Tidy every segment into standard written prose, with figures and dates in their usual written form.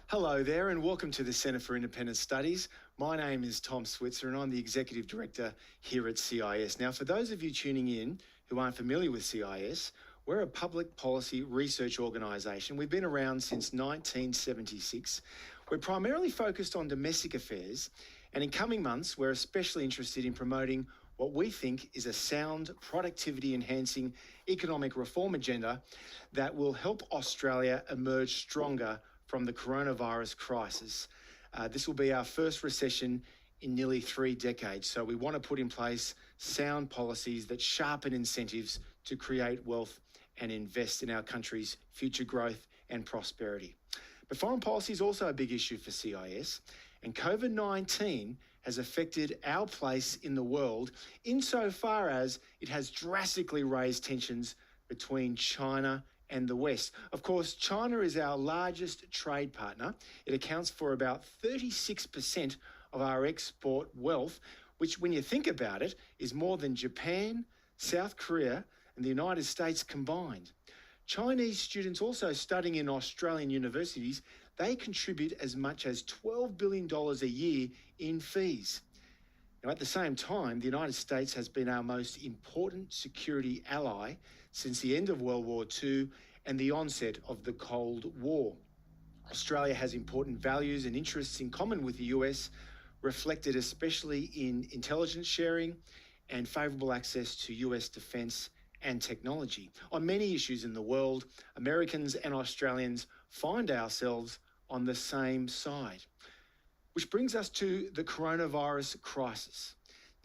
Hello there and welcome to the Centre for Independent Studies. My name is Tom Switzer and I'm the Executive Director here at CIS. Now, for those of you tuning in who aren't familiar with CIS, we're a public policy research organisation. We've been around since 1976. We're primarily focused on domestic affairs, and in coming months, we're especially interested in promoting what we think is a sound, productivity-enhancing economic reform agenda that will help Australia emerge stronger from the coronavirus crisis. This will be our first recession in nearly 3 decades, so we want to put in place sound policies that sharpen incentives to create wealth and invest in our country's future growth and prosperity. But foreign policy is also a big issue for CIS, and COVID-19 has affected our place in the world insofar as it has drastically raised tensions between China and the West. Of course, China is our largest trade partner. It accounts for about 36% of our export wealth, which, when you think about it, is more than Japan, South Korea, and the United States combined. Chinese students also studying in Australian universities, they contribute as much as $12 billion a year in fees. Now, at the same time, the United States has been our most important security ally since the end of World War II and the onset of the Cold War. Australia has important values and interests in common with the US, reflected especially in intelligence sharing and favourable access to US defence and technology. On many issues in the world, Americans and Australians find ourselves on the same side. Which brings us to the coronavirus crisis.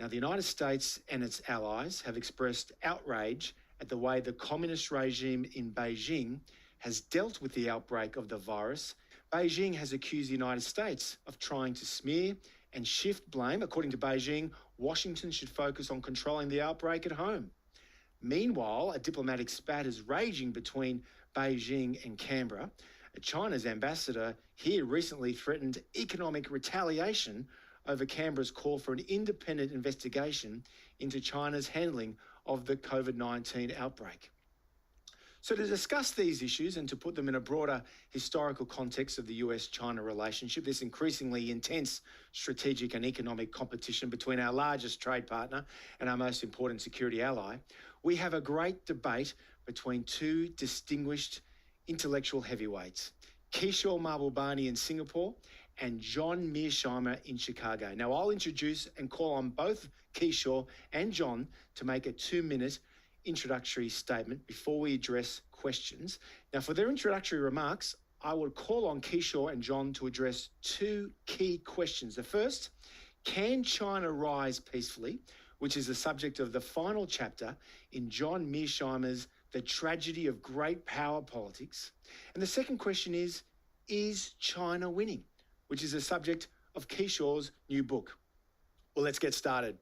Now, the United States and its allies have expressed outrage at the way the communist regime in Beijing has dealt with the outbreak of the virus. Beijing has accused the United States of trying to smear and shift blame. According to Beijing, Washington should focus on controlling the outbreak at home. Meanwhile, a diplomatic spat is raging between Beijing and Canberra. China's ambassador here recently threatened economic retaliation over Canberra's call for an independent investigation into China's handling of the COVID-19 outbreak. So to discuss these issues and to put them in a broader historical context of the US-China relationship, this increasingly intense strategic and economic competition between our largest trade partner and our most important security ally, we have a great debate between two distinguished intellectual heavyweights, Kishore Mahbubani in Singapore and John Mearsheimer in Chicago. Now, I'll introduce and call on both Kishore and John to make a 2-minute introductory statement before we address questions. Now, for their introductory remarks, I will call on Kishore and John to address 2 key questions. The first, can China rise peacefully, which is the subject of the final chapter in John Mearsheimer's The Tragedy of Great Power Politics. And the second question is China winning, which is the subject of Kishore's new book. Well, let's get started.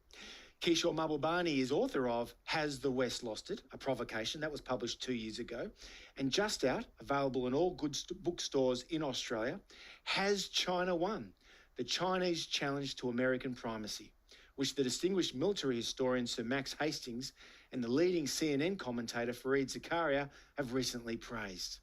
Kishore Mahbubani is author of Has the West Lost It? A Provocation. That was published 2 years ago. And just out, available in all good bookstores in Australia, Has China Won? The Chinese Challenge to American Primacy, which the distinguished military historian Sir Max Hastings and the leading CNN commentator Fareed Zakaria have recently praised.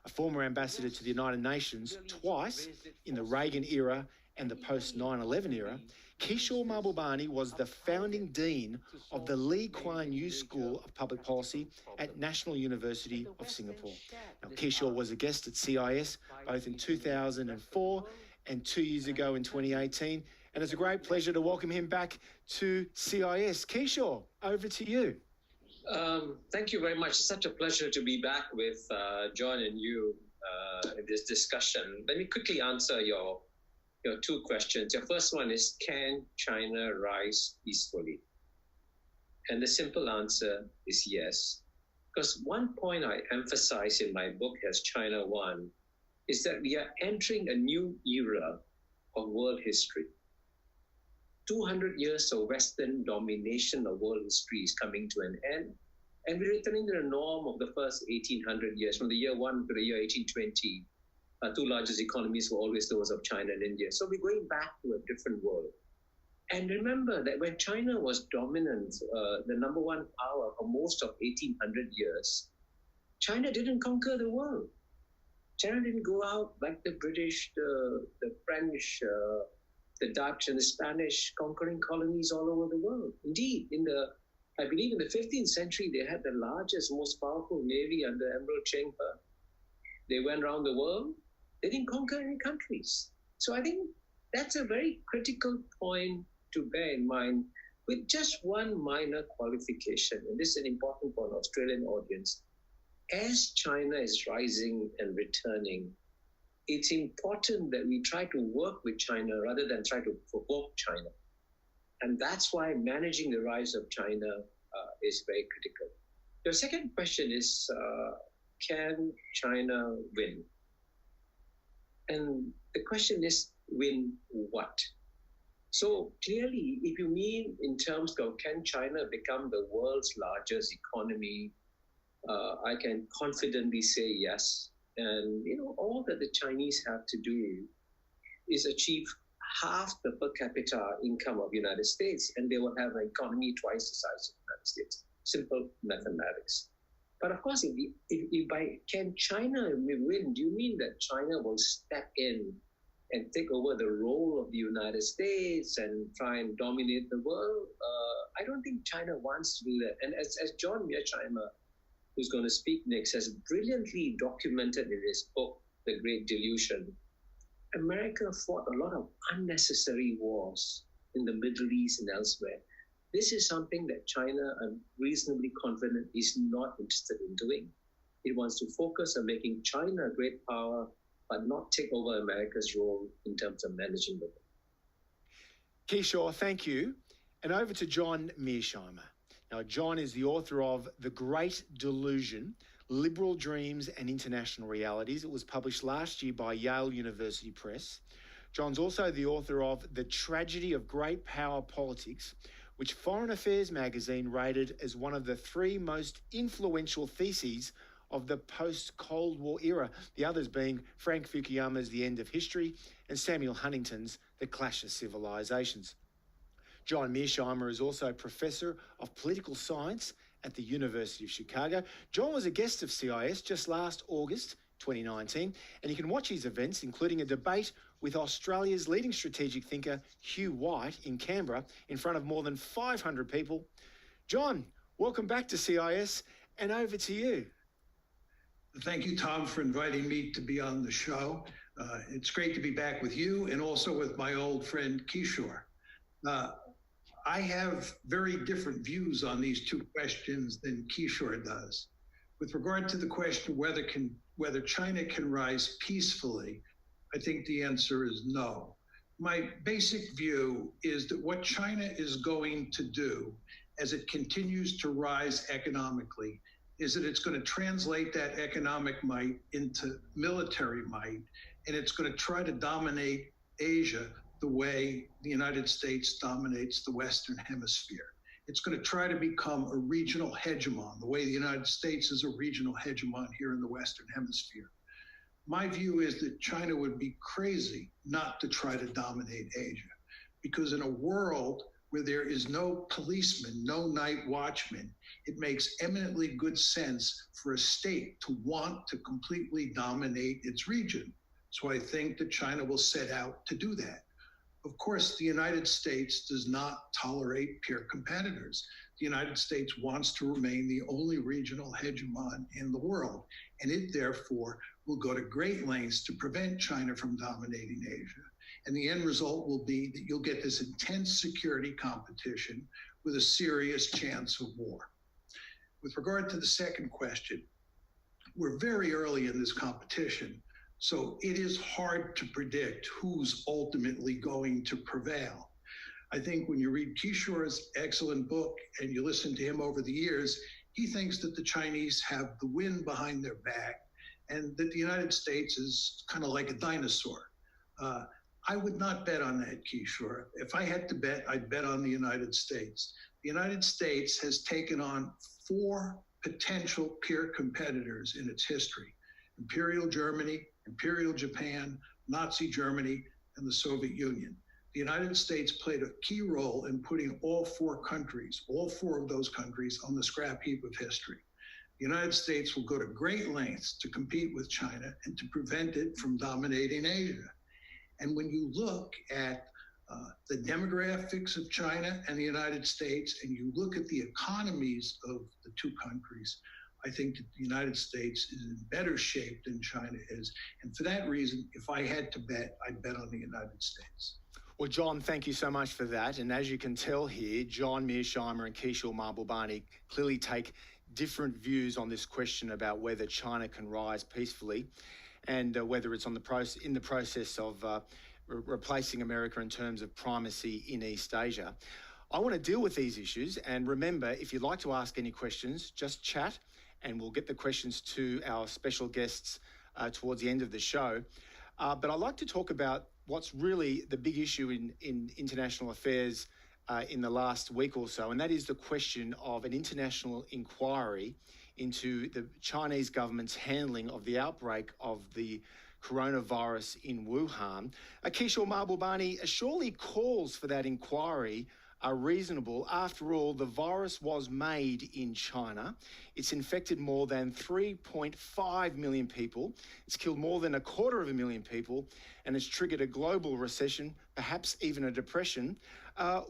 A former ambassador to the United Nations twice in the Reagan era and the post-9/11 era, Kishore Mahbubani was the founding dean of the Lee Kuan Yew School of Public Policy at National University of Singapore. Now, Kishore was a guest at CIS both in 2004 and 2 years ago in 2018, and it's a great pleasure to welcome him back to CIS. Kishore, over to you. Thank you very much. It's such a pleasure to be back with John and you in this discussion. Let me quickly answer your 2 questions. Your first one is, can China rise peacefully? And the simple answer is yes. Because one point I emphasize in my book, Has China Won, is that we are entering a new era of world history. 200 years of Western domination of world history is coming to an end, and we're returning to the norm of the first 1800 years, from the year 1 to the year 1820. 2 largest economies were always those of China and India. So we're going back to a different world. And remember that when China was dominant, the number 1 power for most of 1800 years, China didn't conquer the world. China didn't go out like the British, the French, the Dutch, and the Spanish conquering colonies all over the world. Indeed, I believe in the 15th century, they had the largest, most powerful navy under Admiral Cheng He. They went around the world. They didn't conquer any countries. So I think that's a very critical point to bear in mind, with just one minor qualification. And this is an important for an Australian audience. As China is rising and returning, it's important that we try to work with China rather than try to provoke China. And that's why managing the rise of China is very critical. Your second question is, can China win? And the question is, win what? So clearly, if you mean in terms of can China become the world's largest economy, I can confidently say yes. And all that the Chinese have to do is achieve half the per capita income of the United States, and they will have an economy twice the size of the United States. Simple mathematics. But of course, can China win? Do you mean that China will step in and take over the role of the United States and try and dominate the world? I don't think China wants to do that. And as John Mearsheimer, who's going to speak next, has brilliantly documented in his book, The Great Delusion, America fought a lot of unnecessary wars in the Middle East and elsewhere. This is something that China, I'm reasonably confident, is not interested in doing. It wants to focus on making China a great power, but not take over America's role in terms of managing the world. Kishore, thank you. And over to John Mearsheimer. Now, John is the author of The Great Delusion, Liberal Dreams and International Realities. It was published last year by Yale University Press. John's also the author of The Tragedy of Great Power Politics, which Foreign Affairs magazine rated as one of the 3 most influential theses of the post-Cold War era, the others being Frank Fukuyama's The End of History and Samuel Huntington's The Clash of Civilizations. John Mearsheimer is also Professor of Political Science at the University of Chicago. John was a guest of CIS just last August 2019, and you can watch his events, including a debate with Australia's leading strategic thinker, Hugh White, in Canberra, in front of more than 500 people. John, welcome back to CIS, and over to you. Thank you, Tom, for inviting me to be on the show. It's great to be back with you and also with my old friend Kishore. I have very different views on these 2 questions than Kishore does. With regard to the question whether China can rise peacefully, I think the answer is no. My basic view is that what China is going to do as it continues to rise economically is that it's going to translate that economic might into military might, and it's going to try to dominate Asia the way the United States dominates the Western Hemisphere. It's going to try to become a regional hegemon, the way the United States is a regional hegemon here in the Western Hemisphere. My view is that China would be crazy not to try to dominate Asia, because in a world where there is no policeman, no night watchman, it makes eminently good sense for a state to want to completely dominate its region. So I think that China will set out to do that. Of course, the United States does not tolerate peer competitors. The United States wants to remain the only regional hegemon in the world, and it therefore will go to great lengths to prevent China from dominating Asia. And the end result will be that you'll get this intense security competition with a serious chance of war. With regard to the second question, we're very early in this competition, so it is hard to predict who's ultimately going to prevail. I think when you read Kishore's excellent book and you listen to him over the years, he thinks that the Chinese have the wind behind their back and that the United States is kind of like a dinosaur. I would not bet on that, Kishore. If I had to bet, I'd bet on the United States. The United States has taken on 4 potential peer competitors in its history: Imperial Germany, Imperial Japan, Nazi Germany, and the Soviet Union. The United States played a key role in putting all 4 of those countries on the scrap heap of history. the United States will go to great lengths to compete with China and to prevent it from dominating Asia. And when you look at the demographics of China and the United States, and you look at the economies of the two countries, I think that the United States is in better shape than China is. And for that reason, if I had to bet, I'd bet on the United States. Well, John, thank you so much for that. And as you can tell here, John Mearsheimer and Kishore Mahbubani clearly take different views on this question about whether China can rise peacefully and whether it's in the process of replacing America in terms of primacy in East Asia. I want to deal with these issues. And remember, if you'd like to ask any questions, just chat and we'll get the questions to our special guests towards the end of the show. But I'd like to talk about what's really the big issue in international affairs in the last week or so, and that is the question of an international inquiry into the Chinese government's handling of the outbreak of the coronavirus in Wuhan. Kishore Mahbubani, surely calls for that inquiry are reasonable. After all, the virus was made in China. It's infected more than 3.5 million people. It's killed more than 250,000 people, and it's triggered a global recession, perhaps even a depression.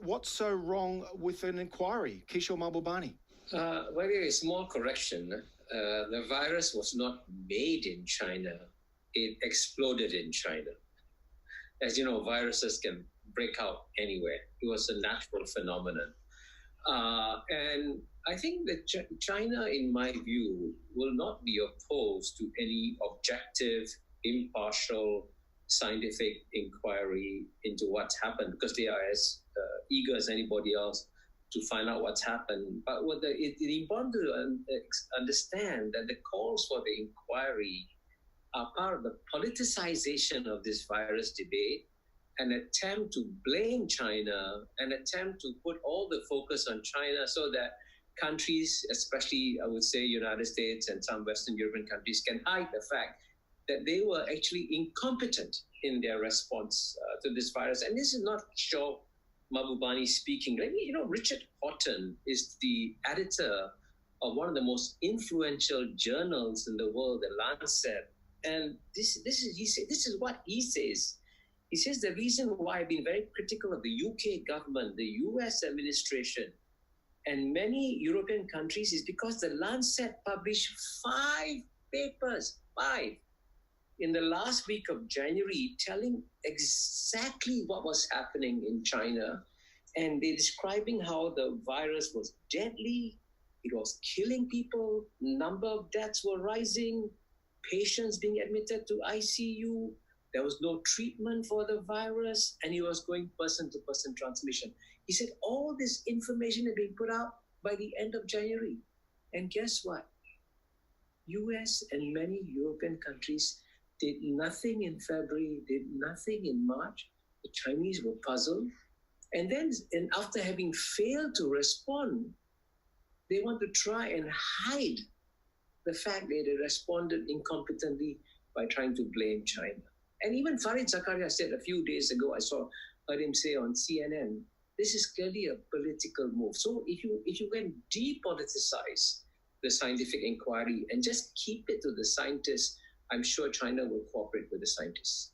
What's so wrong with an inquiry? Kishore Mahbubani. Very small correction. The virus was not made in China. It exploded in China. As you know, viruses can break out anywhere. It was a natural phenomenon. And I think that China, in my view, will not be opposed to any objective, impartial, scientific inquiry into what's happened, because they are as eager as anybody else to find out what's happened. But it's important to understand that the calls for the inquiry are part of the politicization of this virus debate, an attempt to blame China, an attempt to put all the focus on China so that countries, especially I would say United States and some Western European countries, can hide the fact that they were actually incompetent in their response to this virus. And this is not Kishore Mahbubani speaking. Richard Horton is the editor of one of the most influential journals in the world, The Lancet. And this is what he says. He says the reason why I've been very critical of the UK government, the US administration, and many European countries is because the Lancet published 5 papers, in the last week of January, telling exactly what was happening in China. And they're describing how the virus was deadly, it was killing people, number of deaths were rising, patients being admitted to ICU, there was no treatment for the virus, and it was going person-to-person transmission. He said all this information had been put out by the end of January. And guess what? US and many European countries did nothing in February, did nothing in March. The Chinese were puzzled. And then, after having failed to respond, they want to try and hide the fact that they responded incompetently by trying to blame China. And even Farid Zakaria said a few days ago, heard him say on CNN, this is clearly a political move. So if you can depoliticize the scientific inquiry and just keep it to the scientists, I'm sure China will cooperate with the scientists.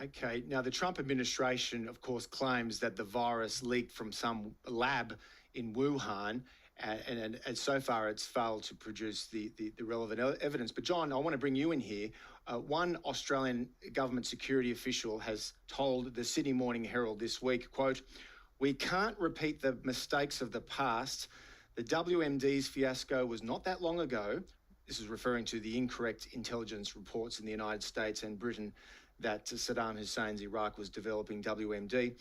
Okay. Now, the Trump administration, of course, claims that the virus leaked from some lab in Wuhan, and so far it's failed to produce the relevant evidence. But, John, I want to bring you in here. One Australian government security official has told the Sydney Morning Herald this week, quote, "We can't repeat the mistakes of the past. The WMD's fiasco was not that long ago." This is referring to the incorrect intelligence reports in the United States and Britain that Saddam Hussein's Iraq was developing WMD.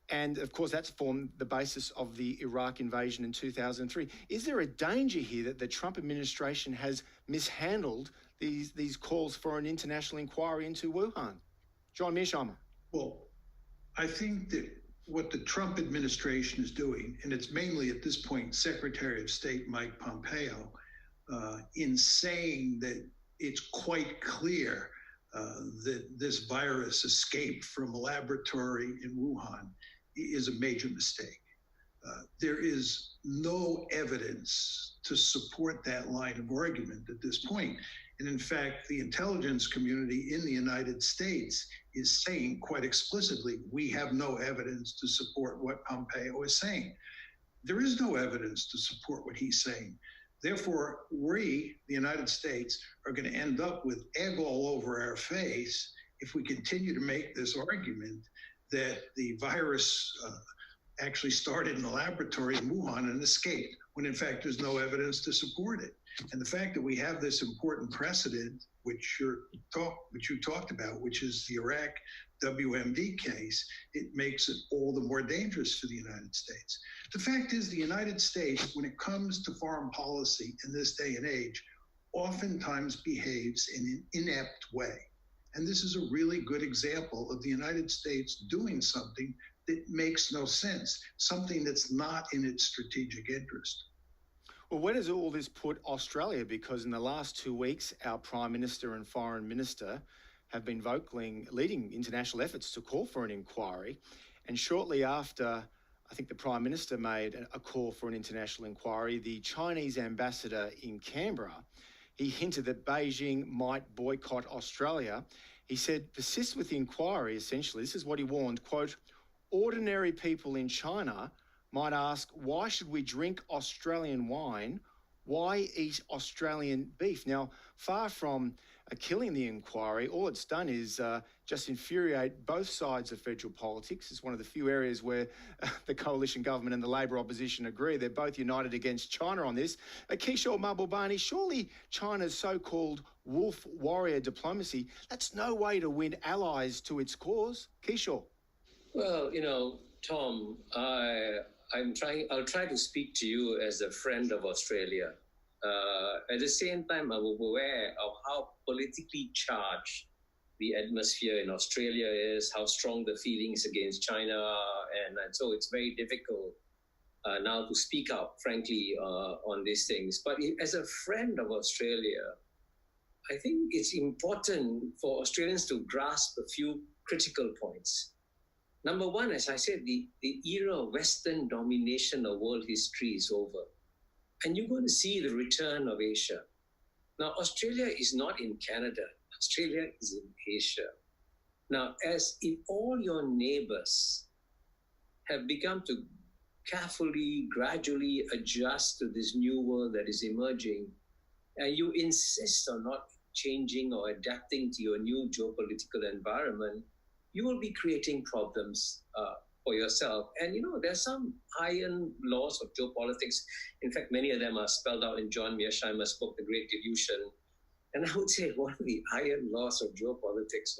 And, of course, that's formed the basis of the Iraq invasion in 2003. Is there a danger here that the Trump administration has mishandled these calls for an international inquiry into Wuhan? John Mearsheimer. Well, I think that what the Trump administration is doing, and it's mainly at this point Secretary of State Mike Pompeo, in saying that it's quite clear that this virus escaped from a laboratory in Wuhan, is a major mistake. There is no evidence to support that line of argument at this point. And in fact, the intelligence community in the United States is saying quite explicitly, we have no evidence to support what Pompeo is saying. There is no evidence to support what he's saying. Therefore, we, the United States, are going to end up with egg all over our face if we continue to make this argument that the virus actually started in the laboratory in Wuhan and escaped, when in fact there's no evidence to support it. And the fact that we have this important precedent, which you talked about, which is the Iraq WMD case, it makes it all the more dangerous for the United States. The fact is, the United States, when it comes to foreign policy in this day and age, oftentimes behaves in an inept way. And this is a really good example of the United States doing something that makes no sense, something that's not in its strategic interest. Well, where does all this put Australia? Because in the last 2 weeks, our Prime Minister and Foreign Minister have been vocally leading international efforts to call for an inquiry. And shortly after, I think the Prime Minister made a call for an international inquiry, the Chinese ambassador in Canberra, he hinted that Beijing might boycott Australia. He said, persist with the inquiry, essentially. This is what he warned, quote, ordinary people in China might ask, why should we drink Australian wine? Why eat Australian beef? Now, far from killing the inquiry, all it's done is just infuriate both sides of federal politics. It's one of the few areas where the coalition government and the Labor opposition agree. They're both united against China on this. Kishore Mahbubani, surely China's so-called wolf warrior diplomacy, that's no way to win allies to its cause. Kishore. Well, Tom, I'll try to speak to you as a friend of Australia. At the same time, I'm aware of how politically charged the atmosphere in Australia is, how strong the feelings against China are, and so it's very difficult now to speak out, frankly, on these things. But as a friend of Australia, I think it's important for Australians to grasp a few critical points. Number one, as I said, the era of Western domination of world history is over. And you're going to see the return of Asia. Now, Australia is not in Canada. Australia is in Asia. Now, as if all your neighbors have begun to carefully, gradually adjust to this new world that is emerging, and you insist on not changing or adapting to your new geopolitical environment, you will be creating problems for yourself. And, there's some iron laws of geopolitics. In fact, many of them are spelled out in John Mearsheimer's book, The Great Delusion. And I would say one of the iron laws of geopolitics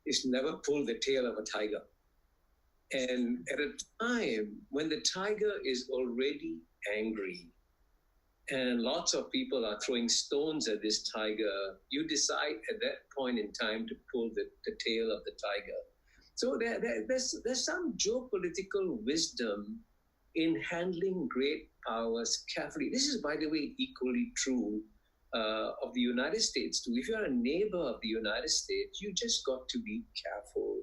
is never pull the tail of a tiger. And at a time when the tiger is already angry and lots of people are throwing stones at this tiger, you decide at that point in time to pull the tail of the tiger. So there's some geopolitical wisdom in handling great powers carefully. This is, by the way, equally true of the United States too. If you're a neighbor of the United States, you just got to be careful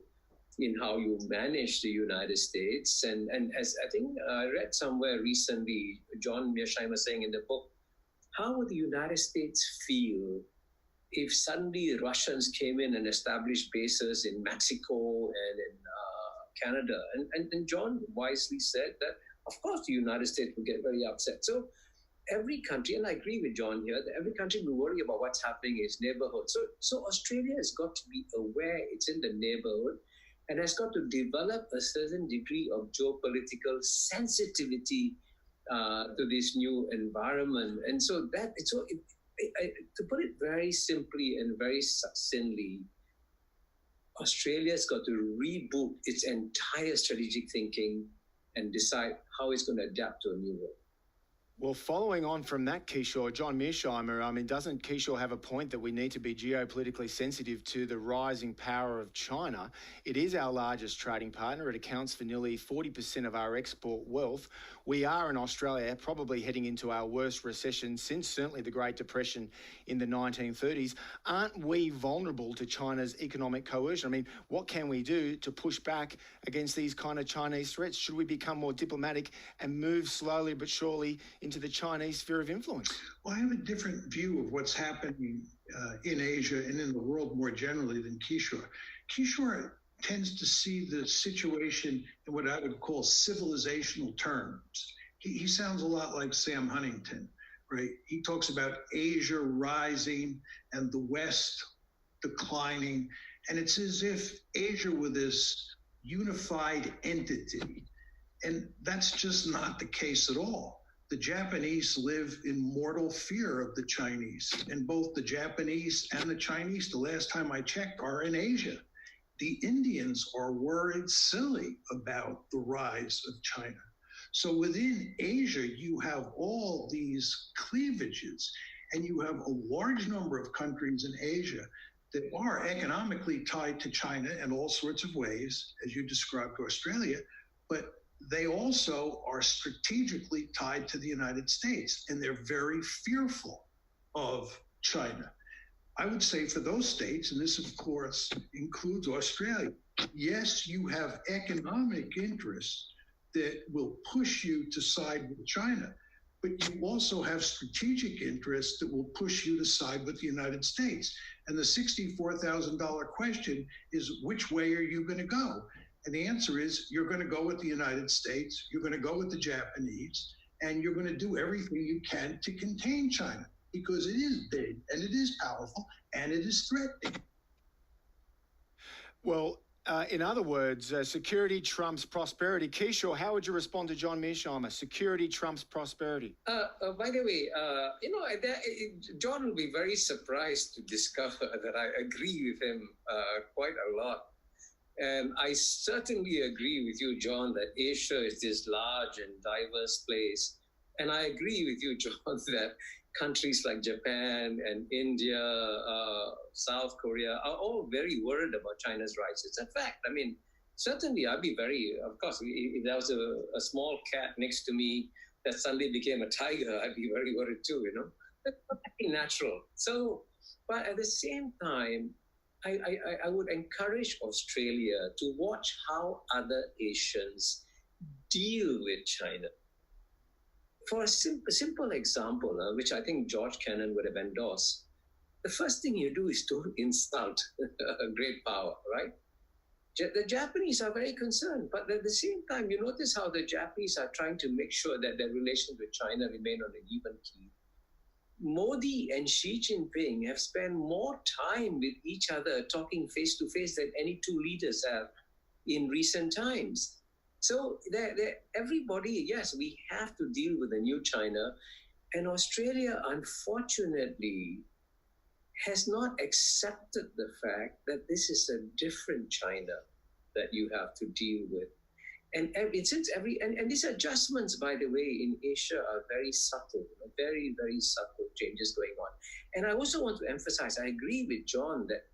in how you manage the United States. And as I think I read somewhere recently, John Mearsheimer saying in the book, how would the United States feel if suddenly the Russians came in and established bases in Mexico and in Canada? And John wisely said that, of course, the United States would get very upset. So every country, and I agree with John here, that every country will worry about what's happening in its neighborhood. So Australia has got to be aware it's in the neighborhood and has got to develop a certain degree of geopolitical sensitivity to this new environment. And so to put it very simply and very succinctly, Australia's got to reboot its entire strategic thinking and decide how it's going to adapt to a new world. Well, following on from that, Kishore, John Mearsheimer, I mean, doesn't Kishore have a point that we need to be geopolitically sensitive to the rising power of China? It is our largest trading partner. It accounts for nearly 40% of our export wealth. We are in Australia probably heading into our worst recession since certainly the Great Depression in the 1930s. Aren't we vulnerable to China's economic coercion? I mean, what can we do to push back against these kind of Chinese threats? Should we become more diplomatic and move slowly but surely into the Chinese sphere of influence? Well, I have a different view of what's happening in Asia and in the world more generally than Kishore. Kishore tends to see the situation in what I would call civilizational terms. He sounds a lot like Sam Huntington, right? He talks about Asia rising and the West declining. And it's as if Asia were this unified entity. And that's just not the case at all. The Japanese live in mortal fear of the Chinese, and both the Japanese and the Chinese, the last time I checked, are in Asia. The Indians are worried silly about the rise of China. So within Asia, you have all these cleavages, and you have a large number of countries in Asia that are economically tied to China in all sorts of ways, as you described Australia, but they also are strategically tied to the United States, and they're very fearful of China. I would say for those states, and this of course includes Australia, yes, you have economic interests that will push you to side with China, but you also have strategic interests that will push you to side with the United States. And the $64,000 question is, which way are you going to go? And the answer is, you're going to go with the United States, you're going to go with the Japanese, and you're going to do everything you can to contain China, because it is big and it is powerful and it is threatening. Well, in other words, security trumps prosperity. Kishore, how would you respond to John Mearsheimer? Security trumps prosperity. By the way, John will be very surprised to discover that I agree with him quite a lot. And I certainly agree with you, John, that Asia is this large and diverse place. And I agree with you, John, that countries like Japan and India, South Korea are all very worried about China's rise. It's a fact. I mean, certainly I'd be very, of course, if there was a small cat next to me that suddenly became a tiger, I'd be very worried too, you know. That's pretty natural. So, but at the same time, I would encourage Australia to watch how other Asians deal with China. For a simple example, which I think George Kennan would have endorsed, the first thing you do is don't insult a great power, right? The Japanese are very concerned, but at the same time, you notice how the Japanese are trying to make sure that their relations with China remain on an even keel. Modi and Xi Jinping have spent more time with each other talking face to face than any two leaders have in recent times. So everybody, yes, we have to deal with the new China. And Australia, unfortunately, has not accepted the fact that this is a different China that you have to deal with. And these adjustments, by the way, in Asia are very subtle, very, very subtle changes going on. And I also want to emphasize, I agree with John that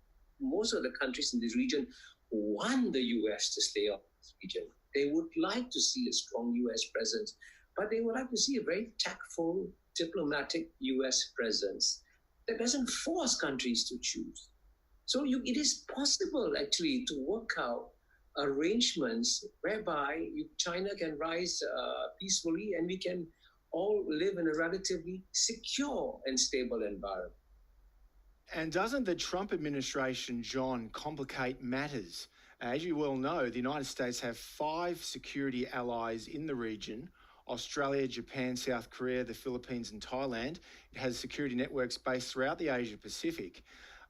most of the countries in this region want the US to stay on this region. They would like to see a strong US presence, but they would like to see a very tactful, diplomatic US presence that doesn't force countries to choose. So it is possible, actually, to work out arrangements whereby China can rise peacefully and we can all live in a relatively secure and stable environment. And doesn't the Trump administration, John, complicate matters? As you well know, the United States have 5 security allies in the region: Australia, Japan, South Korea, the Philippines and Thailand. It has security networks based throughout the Asia Pacific.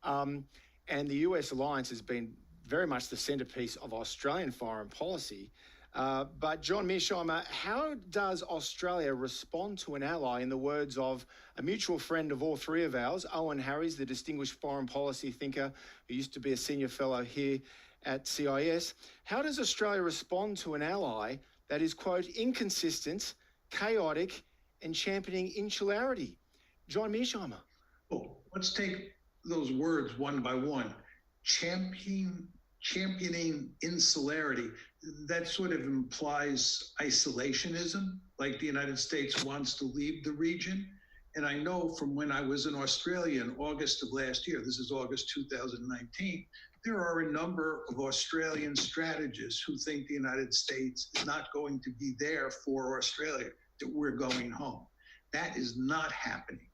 And the US alliance has been very much the centrepiece of Australian foreign policy. But John Mearsheimer, how does Australia respond to an ally, in the words of a mutual friend of all three of ours, Owen Harries, the distinguished foreign policy thinker who used to be a senior fellow here at CIS? How does Australia respond to an ally that is, quote, inconsistent, chaotic and championing insularity. John Mearsheimer. Well, let's take those words one by one. Championing insularity, that sort of implies isolationism, like the United States wants to leave the region. And I know from when I was in Australia in August of last year, this is August 2019, there are a number of Australian strategists who think the United States is not going to be there for Australia, that we're going home. That is not happening.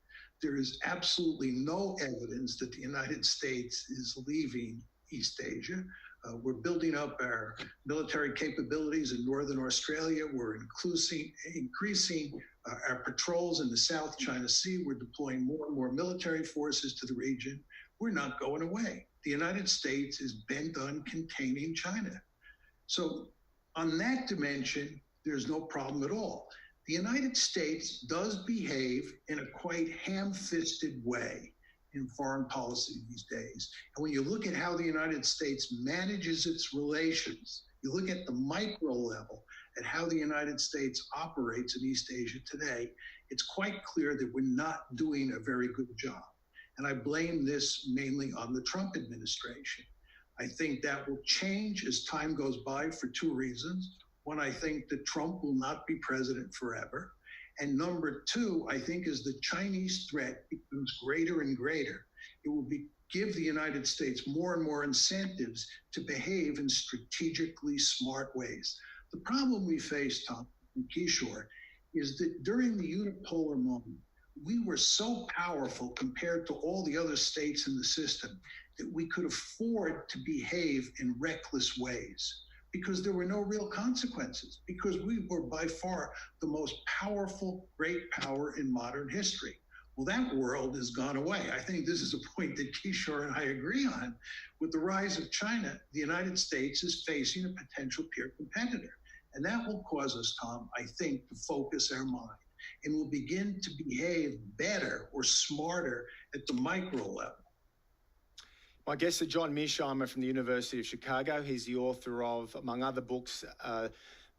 There is absolutely no evidence that the United States is leaving East Asia. We're building up our military capabilities in Northern Australia. We're increasing our patrols in the South China Sea. We're deploying more and more military forces to the region. We're not going away. The United States is bent on containing China. So on that dimension, there's no problem at all. The United States does behave in a quite ham-fisted way in foreign policy these days. And when you look at how the United States manages its relations, you look at the micro level at how the United States operates in East Asia today, it's quite clear that we're not doing a very good job. And I blame this mainly on the Trump administration. I think that will change as time goes by for two reasons. One, I think that Trump will not be president forever. And number two, I think as the Chinese threat becomes greater and greater, it will give the United States more and more incentives to behave in strategically smart ways. The problem we face, Tom and Kishore, is that during the unipolar moment, we were so powerful compared to all the other states in the system that we could afford to behave in reckless ways, because there were no real consequences, because we were by far the most powerful great power in modern history. Well, that world has gone away. I think this is a point that Kishore and I agree on. With the rise of China, the United States is facing a potential peer competitor. And that will cause us, Tom, I think, to focus our mind. And we'll begin to behave better or smarter at the micro level. My guest is John Mearsheimer from the University of Chicago. He's the author of, among other books,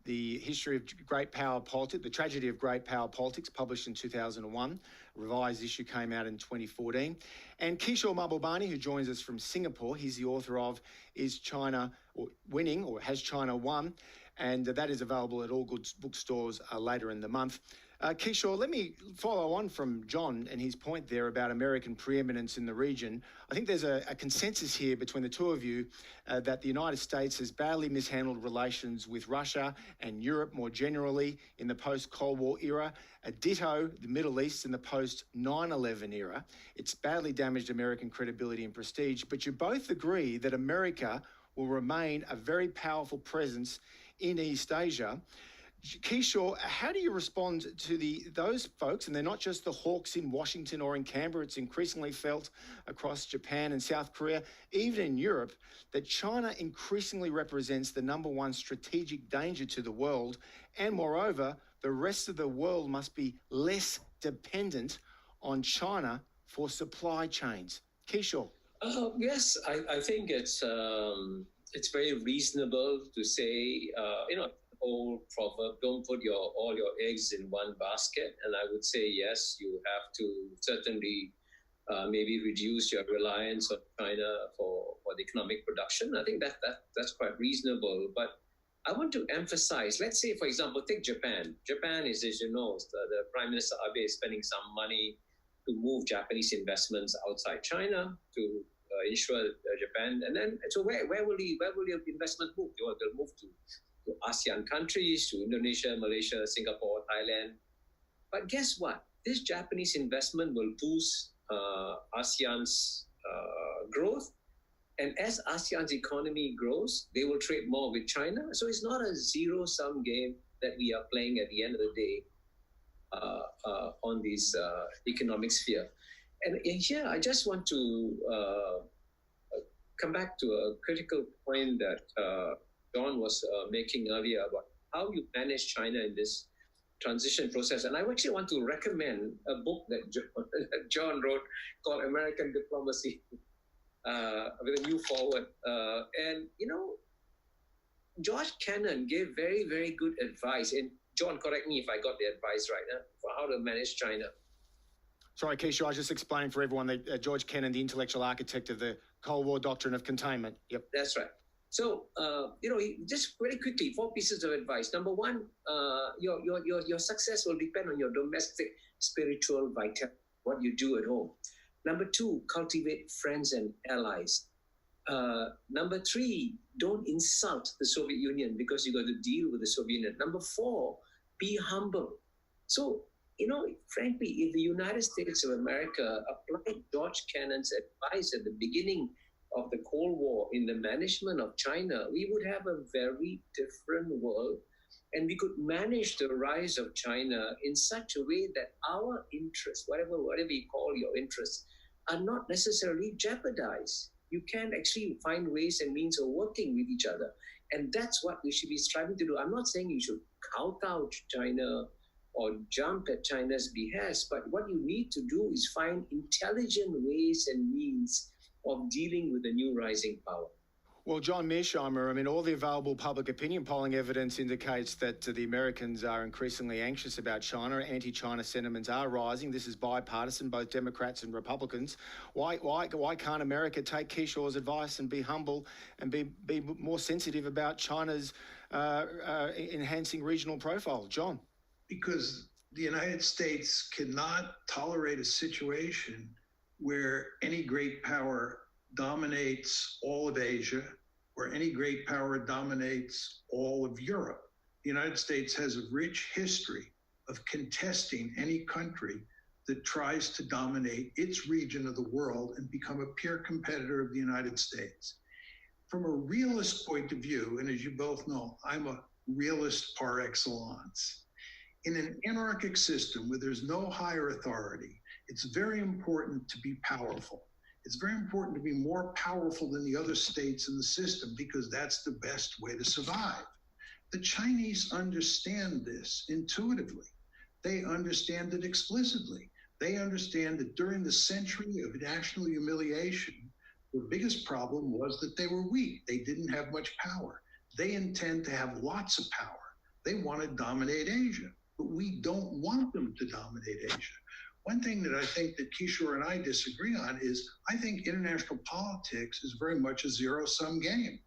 The History of Great Power Politics, The Tragedy of Great Power Politics, published in 2001. A revised issue came out in 2014. And Kishore Mahbubani, who joins us from Singapore, he's the author of Is China Winning, or Has China Won? And that is available at all good bookstores later in the month. Kishore, let me follow on from John and his point there about American preeminence in the region. I think there's a consensus here between the two of you that the United States has badly mishandled relations with Russia and Europe more generally in the post-Cold War era. Ditto the Middle East in the post-9/11 era. It's badly damaged American credibility and prestige, but you both agree that America will remain a very powerful presence in East Asia. Kishore, how do you respond to those folks, and they're not just the hawks in Washington or in Canberra, it's increasingly felt across Japan and South Korea, even in Europe, that China increasingly represents the number one strategic danger to the world, and moreover, the rest of the world must be less dependent on China for supply chains. Kishore. Yes, I think it's very reasonable to say, old proverb, don't put all your eggs in one basket. And I would say, yes, you have to certainly maybe reduce your reliance on China for the economic production. I think that's quite reasonable. But I want to emphasize, let's say, for example, take Japan. Japan is, as you know, the Prime Minister Abe is spending some money to move Japanese investments outside China to ensure Japan. And then, so where will your investment move? They'll move to ASEAN countries, to Indonesia, Malaysia, Singapore, Thailand. But guess what? This Japanese investment will boost ASEAN's growth. And as ASEAN's economy grows, they will trade more with China. So it's not a zero-sum game that we are playing at the end of the day on this economic sphere. And here, I just want to come back to a critical point that John was making earlier about how you manage China in this transition process. And I actually want to recommend a book that John wrote called American Diplomacy with a New Forward. And, George Kennan gave very, very good advice. And John, correct me if I got the advice right, for how to manage China. Sorry, Kishore, I was just explaining for everyone that George Kennan, the intellectual architect of the Cold War doctrine of containment. Yep. That's right. So, just very quickly, 4 pieces of advice. Number one, your success will depend on your domestic spiritual vitality, what you do at home. Number 2, cultivate friends and allies. Number 3, don't insult the Soviet Union because you got to deal with the Soviet Union. Number 4, be humble. So, frankly, if the United States of America applied George Kennan's advice at the beginning of the Cold War in the management of China, we would have a very different world, and we could manage the rise of China in such a way that our interests, whatever you call your interests, are not necessarily jeopardized. You can actually find ways and means of working with each other, and that's what we should be striving to do. I'm not saying you should kowtow to China or jump at China's behest, but what you need to do is find intelligent ways and means of dealing with the new rising power. Well, John Mearsheimer, I mean, all the available public opinion polling evidence indicates that the Americans are increasingly anxious about China. Anti-China sentiments are rising. This is bipartisan, both Democrats and Republicans. Why can't America take Kishore's advice and be humble and be more sensitive about China's enhancing regional profile? John? Because the United States cannot tolerate a situation where any great power dominates all of Asia, or any great power dominates all of Europe. The United States has a rich history of contesting any country that tries to dominate its region of the world and become a peer competitor of the United States. From a realist point of view, and as you both know, I'm a realist par excellence. In an anarchic system where there's no higher authority, it's very important to be powerful. It's very important to be more powerful than the other states in the system because that's the best way to survive. The Chinese understand this intuitively. They understand it explicitly. They understand that during the century of national humiliation, the biggest problem was that they were weak. They didn't have much power. They intend to have lots of power. They want to dominate Asia, but we don't want them to dominate Asia. One thing that I think that Kishore and I disagree on is I think international politics is very much a zero-sum game.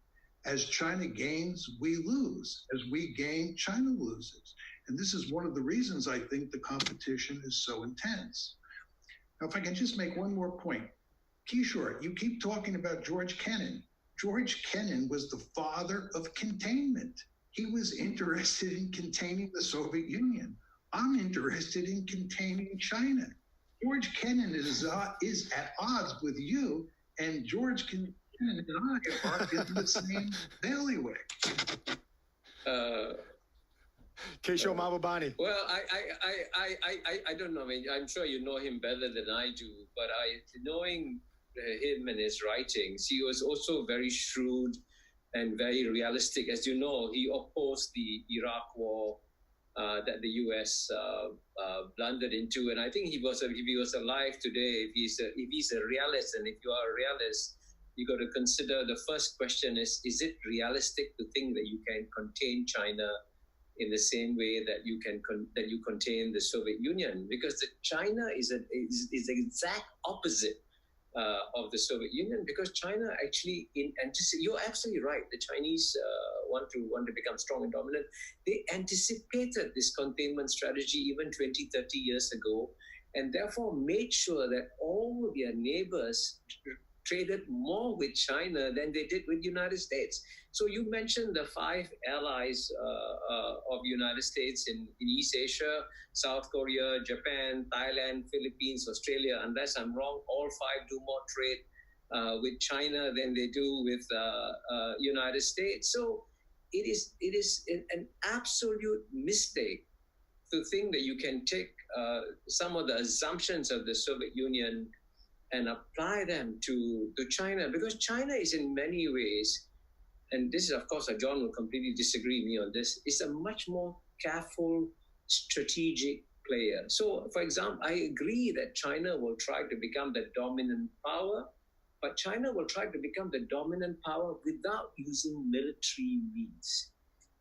As China gains, we lose. As we gain, China loses. And this is one of the reasons I think the competition is so intense. Now, if I can just make one more point. Kishore, you keep talking about George Kennan. George Kennan was the father of containment. He was interested in containing the Soviet Union. I'm interested in containing China. George Kennan is at odds with you, and George Kennan and I are in the same bailiwick. Kishore Mahbubani. Well, I don't know. I mean, I'm sure you know him better than I do, but knowing him and his writings, he was also very shrewd and very realistic. As you know, he opposed the Iraq War that the U.S. blundered into, and I think if he was alive today, if he's a realist, and if you are a realist, you got to consider the first question is it realistic to think that you can contain China in the same way that you contain the Soviet Union? Because China is the exact opposite of the Soviet Union, because China actually you're absolutely right. The Chinese want to become strong and dominant. They anticipated this containment strategy even 20, 30 years ago, and therefore made sure that all their neighbors traded more with China than they did with the United States. So you mentioned the 5 allies of the United States in East Asia: South Korea, Japan, Thailand, Philippines, Australia. Unless I'm wrong, all 5 do more trade with China than they do with United States. So it is an absolute mistake to think that you can take some of the assumptions of the Soviet Union and apply them to China, because China is in many ways, and this is, of course, John will completely disagree with me on this, is a much more careful, strategic player. So, for example, I agree that China will try to become the dominant power, but China will try to become the dominant power without using military means.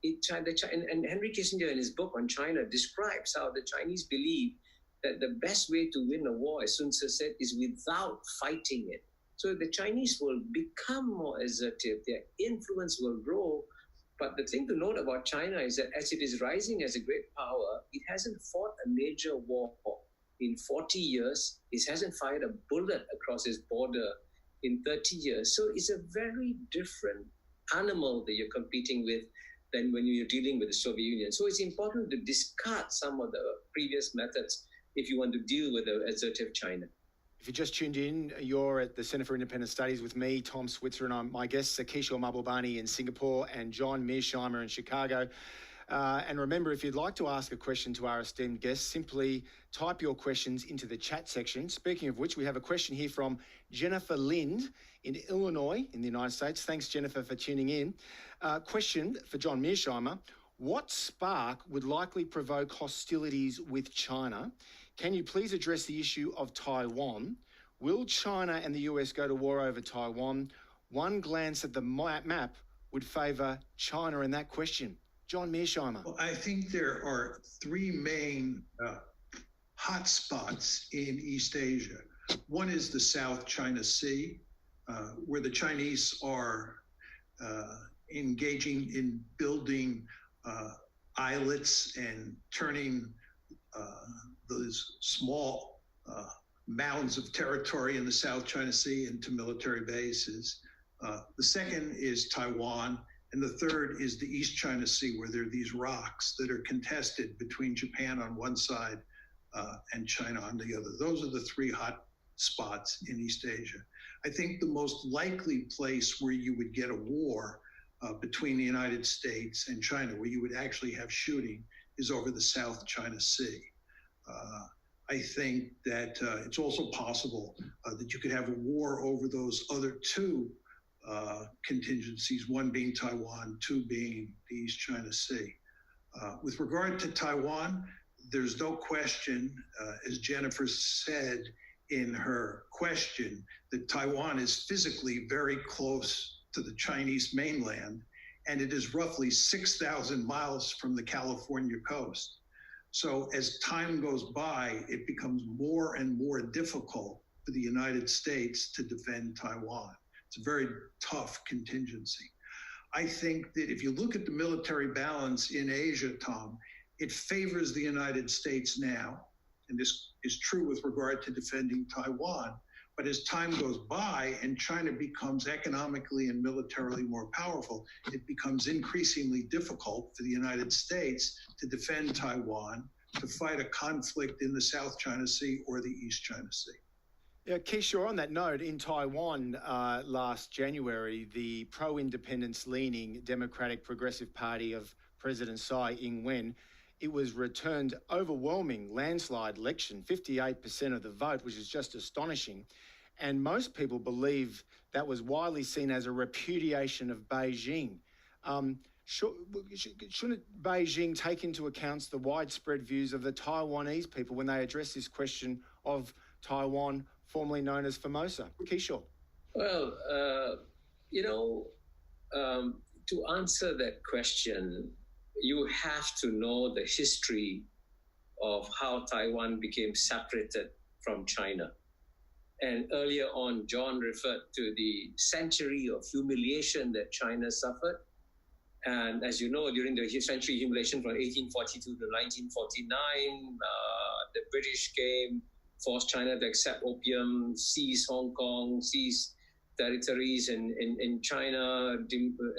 and Henry Kissinger in his book on China describes how the Chinese believe that the best way to win a war, as Sun Tzu said, is without fighting it. So the Chinese will become more assertive, their influence will grow. But the thing to note about China is that as it is rising as a great power, it hasn't fought a major war in 40 years. It hasn't fired a bullet across its border in 30 years. So it's a very different animal that you're competing with than when you're dealing with the Soviet Union. So it's important to discard some of the previous methods if you want to deal with the assertive China. If you just tuned in, you're at the Centre for Independent Studies with me, Tom Switzer, and my guests are Kishore Mahbubani in Singapore and John Mearsheimer in Chicago. And remember, if you'd like to ask a question to our esteemed guests, simply type your questions into the chat section. Speaking of which, we have a question here from Jennifer Lind in Illinois in the United States. Thanks, Jennifer, for tuning in. Question for John Mearsheimer. What spark would likely provoke hostilities with China? Can you please address the issue of Taiwan? Will China and the US go to war over Taiwan? One glance at the map would favour China in that question. John Mearsheimer. Well, I think there are three main hotspots in East Asia. One is the South China Sea, where the Chinese are engaging in building islets and turning those small mounds of territory in the South China Sea into military bases. The second is Taiwan, and the third is the East China Sea, where there are these rocks that are contested between Japan on one side and China on the other. Those are the three hot spots in East Asia. I think the most likely place where you would get a war between the United States and China, where you would actually have shooting, is over the South China Sea. I think that it's also possible that you could have a war over those other two contingencies, one being Taiwan, two being the East China Sea. With regard to Taiwan, there's no question, as Jennifer said in her question, that Taiwan is physically very close to the Chinese mainland, and it is roughly 6,000 miles from the California coast. So as time goes by, it becomes more and more difficult for the United States to defend Taiwan. It's a very tough contingency. I think that if you look at the military balance in Asia, Tom, it favors the United States now, and this is true with regard to defending Taiwan. But as time goes by and China becomes economically and militarily more powerful, it becomes increasingly difficult for the United States to defend Taiwan, to fight a conflict in the South China Sea or the East China Sea. Yeah, Kishore, on that note, in Taiwan last January, the pro-independence leaning Democratic Progressive Party of President Tsai Ing-wen, it was returned overwhelming landslide election, 58% of the vote, which is just astonishing. And most people believe that was widely seen as a repudiation of Beijing. Shouldn't Beijing take into account the widespread views of the Taiwanese people when they address this question of Taiwan, formerly known as Formosa? Kishore. Well, to answer that question, you have to know the history of how Taiwan became separated from China. And earlier on, John referred to the century of humiliation that China suffered. And as you know, during the century humiliation from 1842 to 1949, the British came, forced China to accept opium, seize Hong Kong, seize territories in China,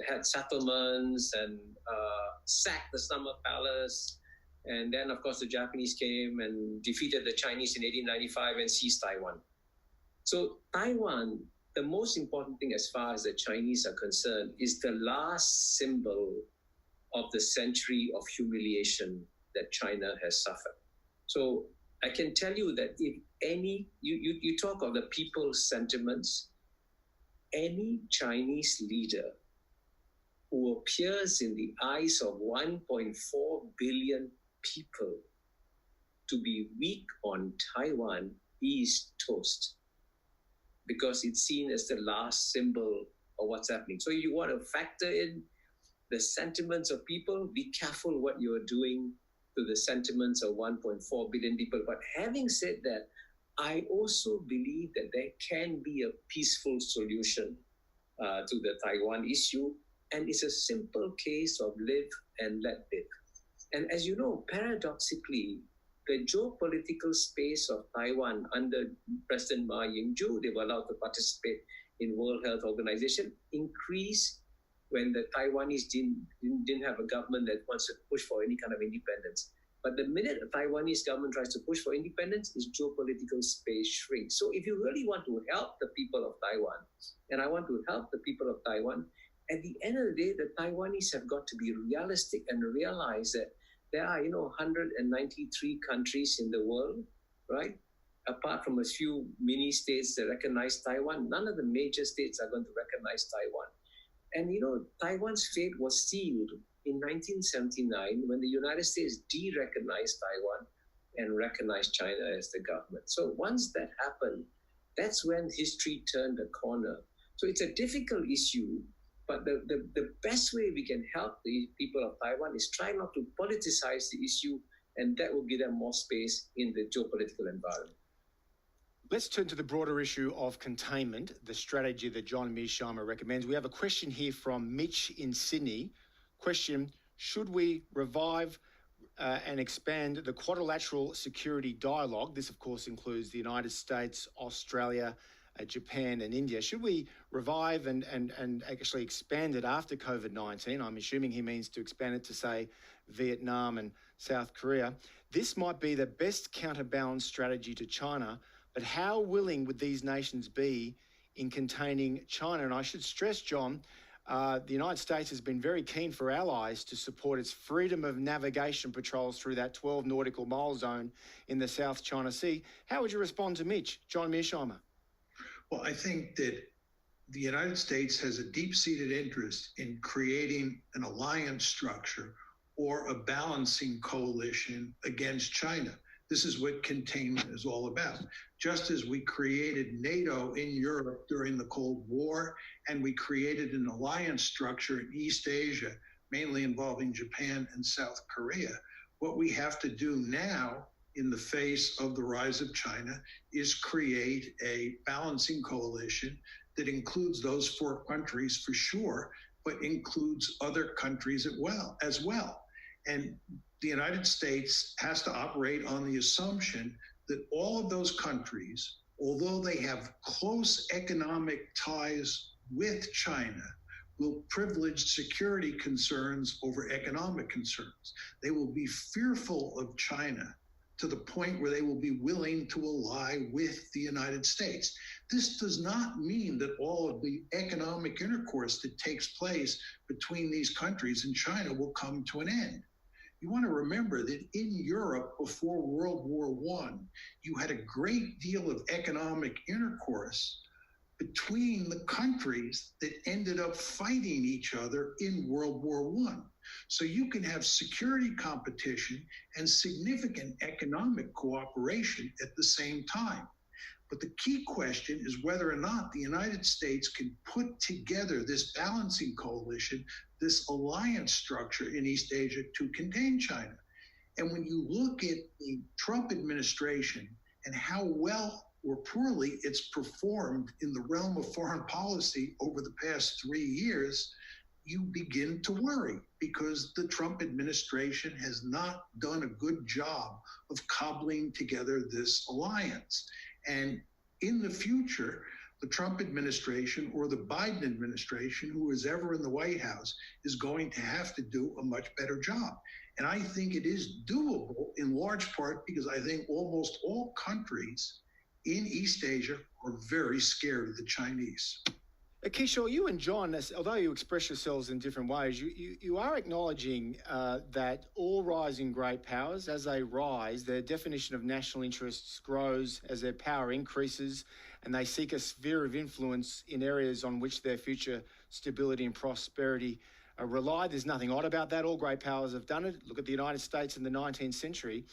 had settlements and sacked the Summer Palace. And then, of course, the Japanese came and defeated the Chinese in 1895 and seized Taiwan. So Taiwan, the most important thing as far as the Chinese are concerned, is the last symbol of the century of humiliation that China has suffered. So I can tell you that if any, you talk of the people's sentiments, any Chinese leader who appears in the eyes of 1.4 billion people to be weak on Taiwan is toast, because it's seen as the last symbol of what's happening. So you want to factor in the sentiments of people, be careful what you're doing to the sentiments of 1.4 billion people. But having said that, I also believe that there can be a peaceful solution to the Taiwan issue. And it's a simple case of live and let live. And as you know, paradoxically, the geopolitical space of Taiwan under President Ma Ying-jeou, they were allowed to participate in World Health Organization, increased when the Taiwanese didn't have a government that wants to push for any kind of independence. But the minute a Taiwanese government tries to push for independence, its geopolitical space shrinks. So if you really want to help the people of Taiwan, and I want to help the people of Taiwan, at the end of the day, the Taiwanese have got to be realistic and realize that there are, 193 countries in the world, right? Apart from a few mini states that recognize Taiwan, none of the major states are going to recognize Taiwan. And, Taiwan's fate was sealed in 1979 when the United States de-recognized Taiwan and recognized China as the government. So once that happened, that's when history turned a corner. So it's a difficult issue, but the best way we can help the people of Taiwan is try not to politicize the issue, and that will give them more space in the geopolitical environment. Let's turn to the broader issue of containment, the strategy that John Mearsheimer recommends. We have a question here from Mitch in Sydney. Question, should we revive and expand the quadrilateral security dialogue? This, of course, includes the United States, Australia, Japan and India. Should we revive and actually expand it after COVID-19? I'm assuming he means to expand it to, say, Vietnam and South Korea. This might be the best counterbalance strategy to China, but how willing would these nations be in containing China? And I should stress, John, the United States has been very keen for allies to support its freedom of navigation patrols through that 12 nautical mile zone in the South China Sea. How would you respond to Mitch? John Mearsheimer. Well, I think that the United States has a deep-seated interest in creating an alliance structure or a balancing coalition against China. This is what containment is all about. Just as we created NATO in Europe during the Cold War, and we created an alliance structure in East Asia, mainly involving Japan and South Korea, what we have to do now in the face of the rise of China is create a balancing coalition that includes those four countries for sure, but includes other countries as well. And the United States has to operate on the assumption that all of those countries, although they have close economic ties with China, will privilege security concerns over economic concerns. They will be fearful of China to the point where they will be willing to ally with the United States. This does not mean that all of the economic intercourse that takes place between these countries and China will come to an end. You want to remember that in Europe before World War I, you had a great deal of economic intercourse between the countries that ended up fighting each other in World War I. So you can have security competition and significant economic cooperation at the same time. But the key question is whether or not the United States can put together this balancing coalition, this alliance structure in East Asia to contain China. And when you look at the Trump administration and how well or poorly it's performed in the realm of foreign policy over the past 3 years, you begin to worry because the Trump administration has not done a good job of cobbling together this alliance. And in the future, the Trump administration or the Biden administration, who is ever in the White House, is going to have to do a much better job. And I think it is doable in large part because I think almost all countries in East Asia are very scared of the Chinese. Kishore, you and John, although you express yourselves in different ways, you are acknowledging that all rising great powers, as they rise, their definition of national interests grows as their power increases, and they seek a sphere of influence in areas on which their future stability and prosperity rely. There's nothing odd about that. All great powers have done it. Look at the United States in the 19th century.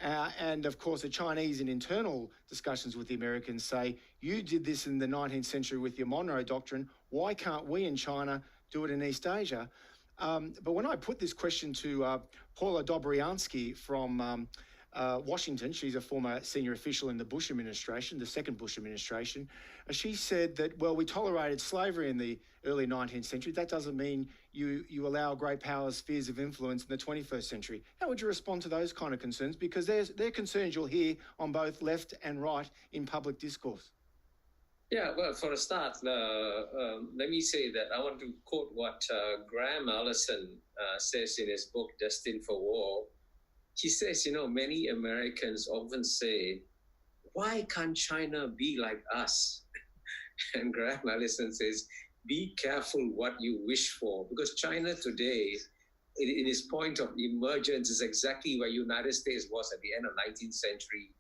And of course, the Chinese in internal discussions with the Americans say, you did this in the 19th century with your Monroe Doctrine. Why can't we in China do it in East Asia? But when I put this question to Paula Dobriansky from Washington, she's a former senior official in the Bush administration, the second Bush administration, she said that, well, we tolerated slavery in the early 19th century. That doesn't mean you allow great powers spheres of influence in the 21st century. How would you respond to those kind of concerns? Because they're concerns you'll hear on both left and right in public discourse. Yeah, well, for a start, let me say that I want to quote what Graham Allison says in his book, Destined for War. He says, many Americans often say, why can't China be like us? And Graham Allison says, be careful what you wish for, because China today, in its point of emergence, is exactly where United States was at the end of 19th century.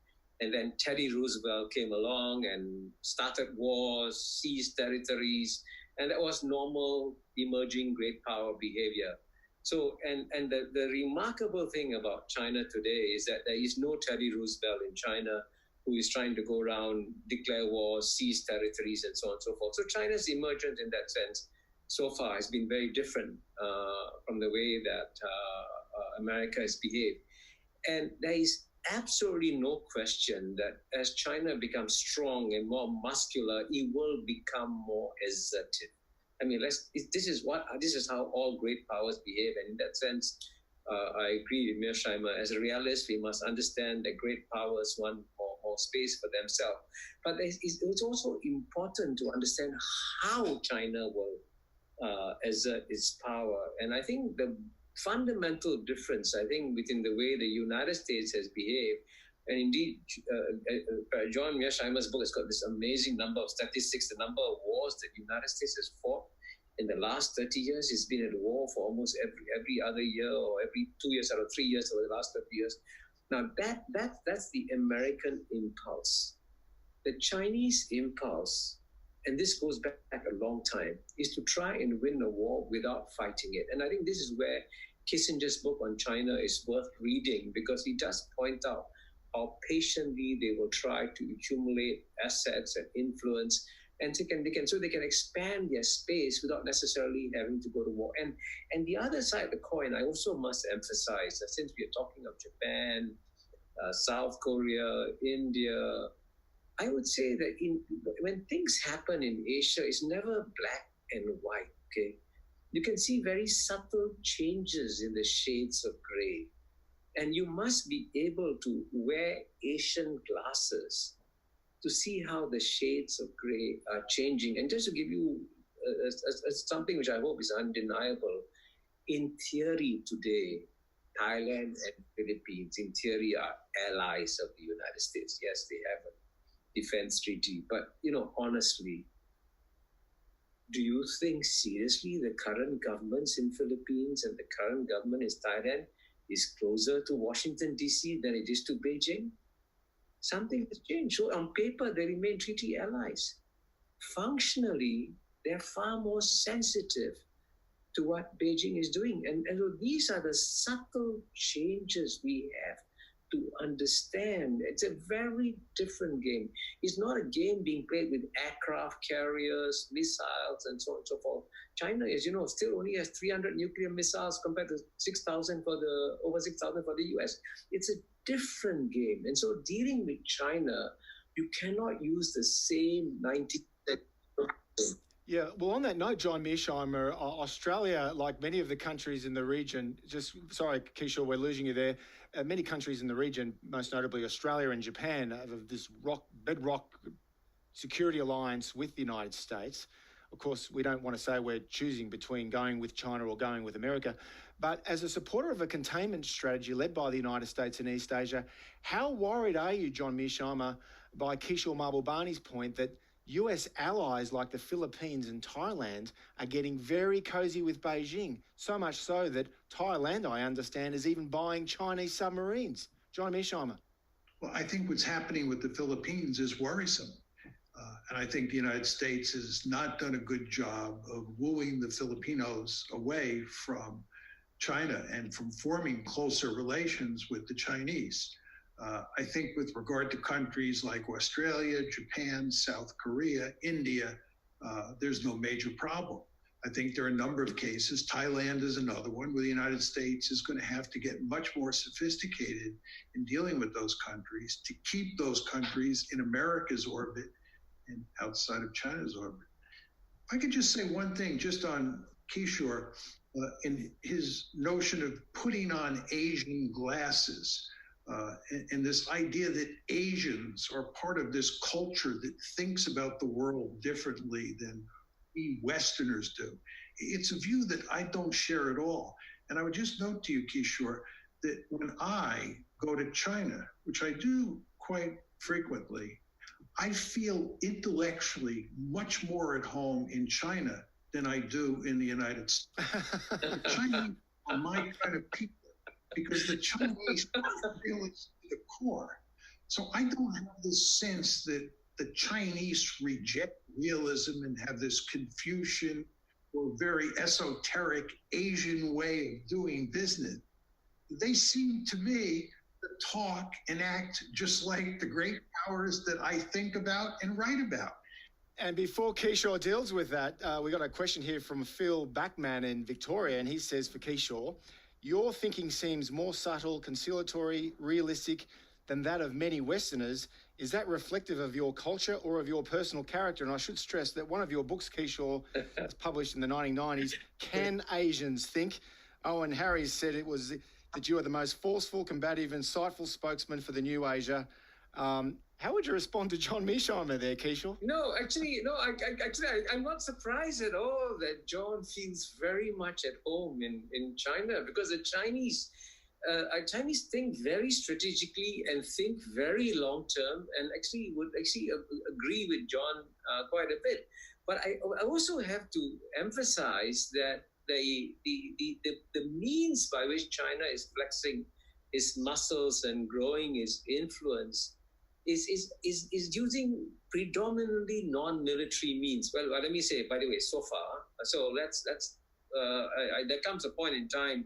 And then Teddy Roosevelt came along and started wars, seized territories, and that was normal emerging great power behavior. So, and the remarkable thing about China today is that there is no Teddy Roosevelt in China who is trying to go around, declare wars, seize territories, and so on and so forth. So China's emergence in that sense so far has been very different from the way that America has behaved. And there is absolutely no question that as China becomes strong and more muscular, it will become more assertive. I mean, this is how all great powers behave. And in that sense, I agree with Mearsheimer. As a realist, we must understand that great powers want more space for themselves. But it's also important to understand how China will exert its power. And I think the fundamental difference, between the way the United States has behaved, and indeed, John Mearsheimer's book has got this amazing number of statistics, the number of wars that the United States has fought in the last 30 years. It's been at war for almost every other year, or every 2 years out of 3 years over the last 30 years. Now, that's the American impulse. The Chinese impulse, and this goes back a long time, is to try and win a war without fighting it. And I think this is where Kissinger's book on China is worth reading, because he does point out how patiently they will try to accumulate assets and influence, and they can expand their space without necessarily having to go to war. And the other side of the coin, I also must emphasize that since we are talking of Japan, South Korea, India, I would say that when things happen in Asia, it's never black and white. Okay, you can see very subtle changes in the shades of gray. And you must be able to wear Asian glasses to see how the shades of gray are changing. And just to give you something which I hope is undeniable, in theory today, Thailand and Philippines, in theory, are allies of the United States. Yes, they have a defense treaty. But, honestly, do you think seriously the current governments in Philippines and the current government in Thailand is closer to Washington, D.C. than it is to Beijing? Something has changed. So on paper, they remain treaty allies. Functionally, they're far more sensitive to what Beijing is doing. And so these are the subtle changes we have to understand. It's a very different game. It's not a game being played with aircraft carriers, missiles, and so on and so forth. China, as you know, still only has 300 nuclear missiles compared to over 6,000 for the US. It's a different game. And so dealing with China, you cannot use the same 90. Yeah, well, on that note, John Mearsheimer, Australia, like many of the countries in the region, sorry, Kishore, we're losing you there. Many countries in the region, most notably Australia and Japan, have this bedrock security alliance with the United States. Of course, we don't want to say we're choosing between going with China or going with America. But as a supporter of a containment strategy led by the United States and East Asia, how worried are you, John Mearsheimer, by Kishore Mahbubani's point that US allies like the Philippines and Thailand are getting very cozy with Beijing, so much so that Thailand, I understand, is even buying Chinese submarines? John Mearsheimer. Well, I think what's happening with the Philippines is worrisome. And I think the United States has not done a good job of wooing the Filipinos away from China and from forming closer relations with the Chinese. I think with regard to countries like Australia, Japan, South Korea, India, there's no major problem. I think there are a number of cases. Thailand is another one where the United States is going to have to get much more sophisticated in dealing with those countries to keep those countries in America's orbit and outside of China's orbit. If I could just say one thing just on Kishore, in his notion of putting on Asian glasses, and this idea that Asians are part of this culture that thinks about the world differently than we Westerners do. It's a view that I don't share at all. And I would just note to you, Kishore, that when I go to China, which I do quite frequently, I feel intellectually much more at home in China than I do in the United States. The Chinese are my kind of people because the Chinese are really to the core. So I don't have this sense that the Chinese reject realism and have this Confucian or very esoteric Asian way of doing business. They seem to me to talk and act just like the great powers that I think about and write about. And before Kishore deals with that, we got a question here from Phil Backman in Victoria, and he says for Kishore, your thinking seems more subtle, conciliatory, realistic than that of many Westerners. Is that reflective of your culture or of your personal character? And I should stress that one of your books, Kishore, was published in the 1990s, Can Asians Think? Owen Harries said it was that you are the most forceful, combative, insightful spokesman for the new Asia. How would you respond to John Mearsheimer there, Kishore? No, actually, I'm not surprised at all that John feels very much at home in China, because the Chinese think very strategically and think very long term, and actually would agree with John quite a bit. But I also have to emphasize that the means by which China is flexing its muscles and growing its influence is using predominantly non-military means. Well, let me say, by the way, so far. So there comes a point in time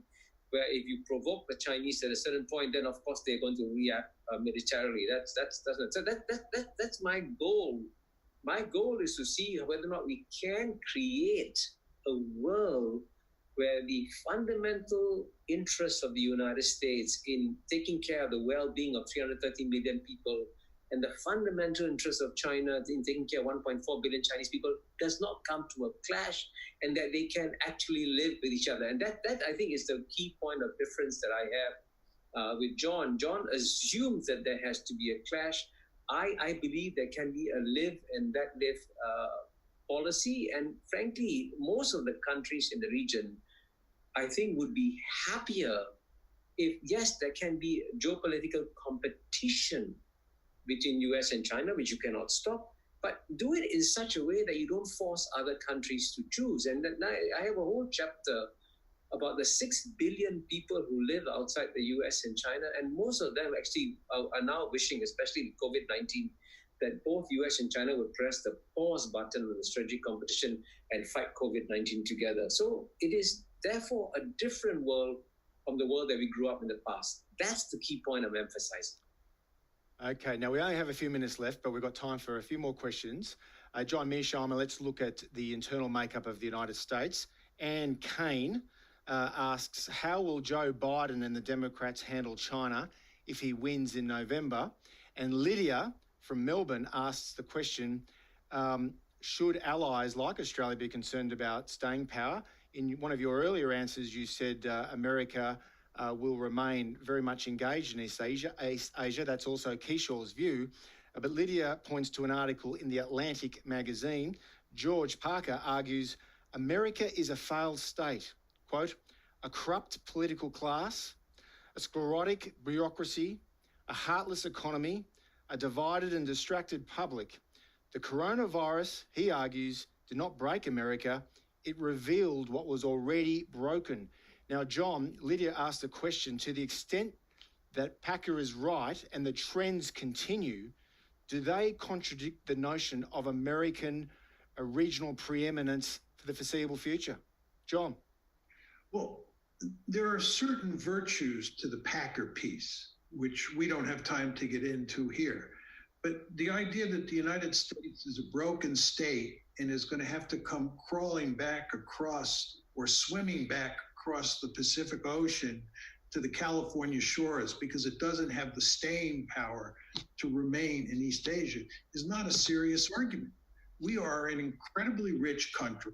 where if you provoke the Chinese at a certain point, then of course they're going to react militarily. That's my goal. My goal is to see whether or not we can create a world where the fundamental interests of the United States in taking care of the well-being of 330 million people and the fundamental interest of China in taking care of 1.4 billion Chinese people does not come to a clash, and that they can actually live with each other. And that I think is the key point of difference that I have with John. John assumes that there has to be a clash. I believe there can be a live and let live policy. And frankly, most of the countries in the region, I think, would be happier if, yes, there can be geopolitical competition between US and China, which you cannot stop, but do it in such a way that you don't force other countries to choose. And then I have a whole chapter about the 6 billion people who live outside the US and China, and most of them actually are now wishing, especially with COVID-19, that both US and China would press the pause button on the strategic competition and fight COVID-19 together. So it is therefore a different world from the world that we grew up in the past. That's the key point I'm emphasizing. Okay, now we only have a few minutes left, but we've got time for a few more questions. John Mearsheimer, let's look at the internal makeup of the United States. Anne Kane asks, how will Joe Biden and the Democrats handle China if he wins in November? And Lydia from Melbourne asks the question, should allies like Australia be concerned about staying power? In one of your earlier answers, you said America will remain very much engaged in East Asia. That's also Kishore's view. But Lydia points to an article in the Atlantic magazine. George Parker argues America is a failed state. Quote, a corrupt political class, a sclerotic bureaucracy, a heartless economy, a divided and distracted public. The coronavirus, he argues, did not break America. It revealed what was already broken. Now, John, Lydia asked a question, to the extent that Packer is right and the trends continue, do they contradict the notion of American regional preeminence for the foreseeable future? John. Well, there are certain virtues to the Packer piece, which we don't have time to get into here. But the idea that the United States is a broken state and is going to have to come crawling back across or swimming back across the Pacific Ocean to the California shores because it doesn't have the staying power to remain in East Asia is not a serious argument. We are an incredibly rich country.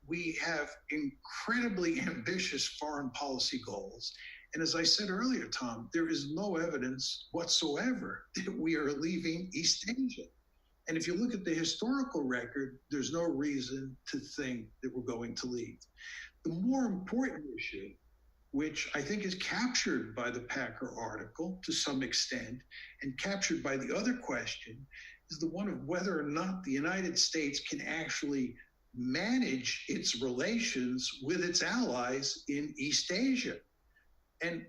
We have incredibly ambitious foreign policy goals. And as I said earlier, Tom, there is no evidence whatsoever that we are leaving East Asia. And if you look at the historical record, there's no reason to think that we're going to leave. The more important issue, which I think is captured by the Packer article to some extent and captured by the other question, is the one of whether or not the United States can actually manage its relations with its allies in East Asia. And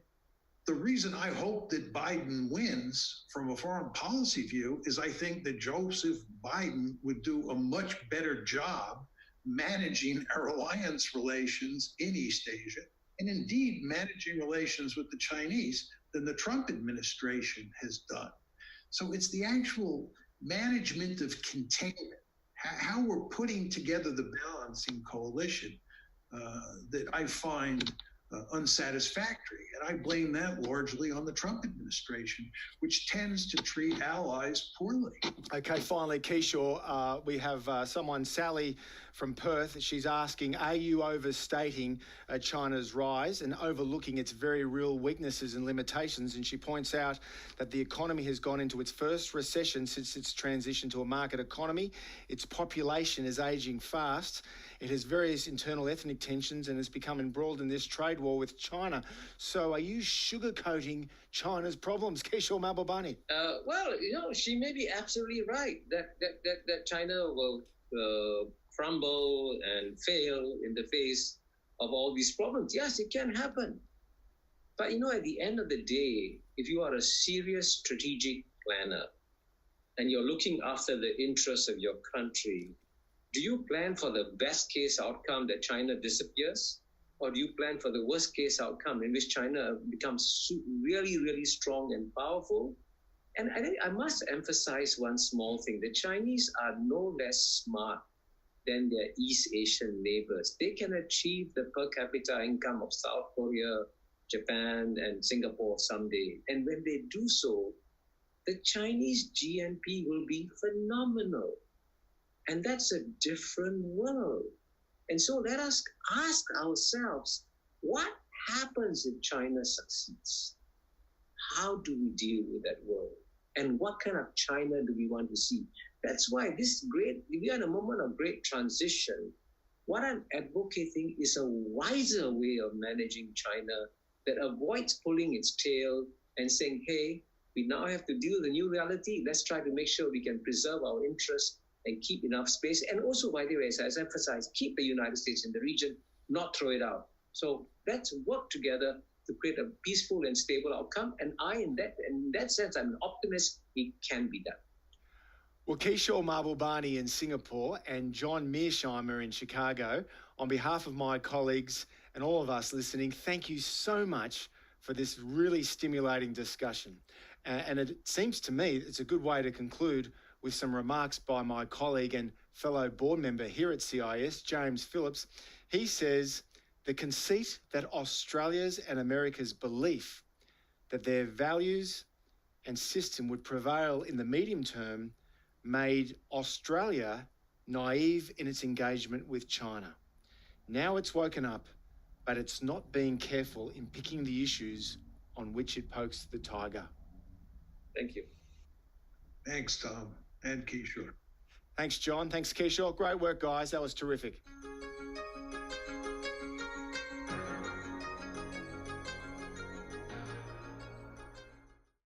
the reason I hope that Biden wins from a foreign policy view is I think that Joseph Biden would do a much better job managing our alliance relations in East Asia, and indeed managing relations with the Chinese than the Trump administration has done. So it's the actual management of containment, how we're putting together the balancing coalition that I find unsatisfactory. And I blame that largely on the Trump administration, which tends to treat allies poorly. Okay, finally, Kishore, we have someone, Sally from Perth. She's asking, are you overstating China's rise and overlooking its very real weaknesses and limitations? And she points out that the economy has gone into its first recession since its transition to a market economy. Its population is aging fast. It has various internal ethnic tensions and has become embroiled in this trade war with China. So are you sugarcoating China's problems, Kishore Mahbubani? Well, she may be absolutely right that China will crumble and fail in the face of all these problems. Yes, it can happen. But, at the end of the day, if you are a serious strategic planner and you're looking after the interests of your country, do you plan for the best case outcome that China disappears? Or do you plan for the worst case outcome in which China becomes really, really strong and powerful? And I think I must emphasize one small thing. The Chinese are no less smart than their East Asian neighbors. They can achieve the per capita income of South Korea, Japan, and Singapore someday. And when they do so, the Chinese GNP will be phenomenal. And that's a different world. And so let us ask ourselves, what happens if China succeeds? How do we deal with that world? And what kind of China do we want to see? That's why we are in a moment of great transition. What I'm advocating is a wiser way of managing China that avoids pulling its tail and saying, hey, we now have to deal with the new reality. Let's try to make sure we can preserve our interests and keep enough space. And also, by the way, as I emphasized, keep the United States in the region, not throw it out. So let's work together to create a peaceful and stable outcome. And in that sense, I'm an optimist. It can be done. Well, Kishore Mahbubani in Singapore and John Mearsheimer in Chicago, on behalf of my colleagues and all of us listening, thank you so much for this really stimulating discussion. And it seems to me it's a good way to conclude with some remarks by my colleague and fellow board member here at CIS, James Phillips. He says, the conceit that Australia's and America's belief that their values and system would prevail in the medium term made Australia naive in its engagement with China. Now it's woken up, but it's not being careful in picking the issues on which it pokes the tiger. Thank you. Thanks, Tom and Kishore. Thanks, John. Thanks, Kishore. Great work, guys. That was terrific.